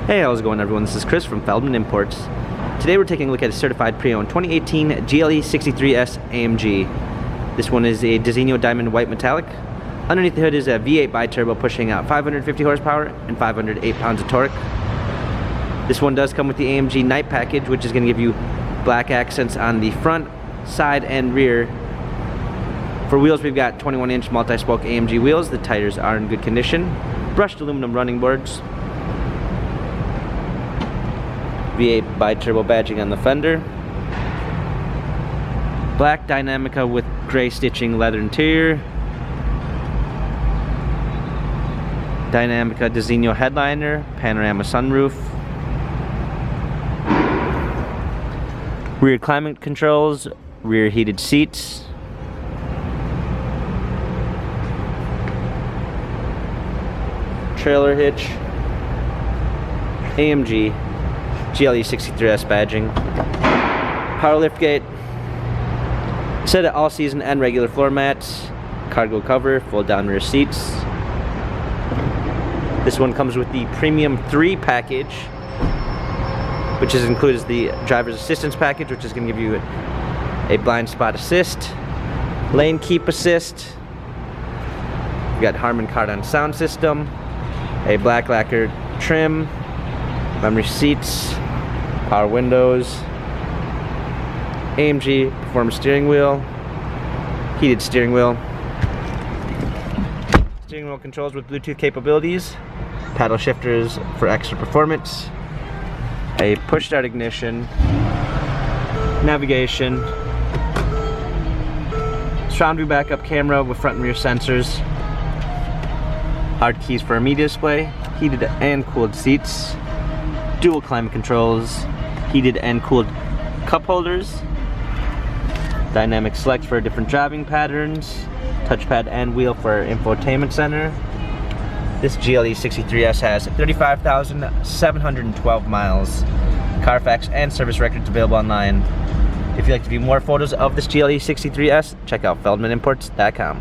Hey, how's it going everyone? This is Chris from Feldmann Imports. Today we're taking a look at a certified pre-owned 2018 GLE 63S AMG. This one is a Designo Diamond White Metallic. Underneath the hood is a V8 bi-turbo pushing out 550 horsepower and 508 pounds of torque. This one does come with the Amg Night Package, which is going to give you black accents on the front, side, and rear. For wheels, we've got 21-inch multi-spoke AMG wheels. The tires are in good condition. Brushed aluminum running boards. V8 bi-turbo badging on the fender. Black Dynamica with gray stitching leather interior. Dynamica Designo headliner, panorama sunroof. Rear climate controls, rear heated seats. Trailer hitch. AMG GLE 63S badging. Power liftgate. Set of all-season and regular floor mats. Cargo cover, fold-down rear seats. This one comes with the Premium 3 package, which is included as the driver's assistance package, which is going to give you a blind spot assist, lane keep assist. You got Harman Kardon sound system, a black lacquered trim, memory seats, power windows, AMG performance steering wheel, heated steering wheel, steering wheel controls with Bluetooth capabilities, paddle shifters for extra performance, a push start ignition, navigation, surround view backup camera with front and rear sensors, hard keys for a media display, heated and cooled seats, dual climate controls, heated and cooled cup holders, dynamic select for different driving patterns, touchpad and wheel for infotainment center. This GLE 63S has 35,712 miles. Carfax and service records available online. If you'd like to view more photos of this GLE 63S, check out feldmanimports.com.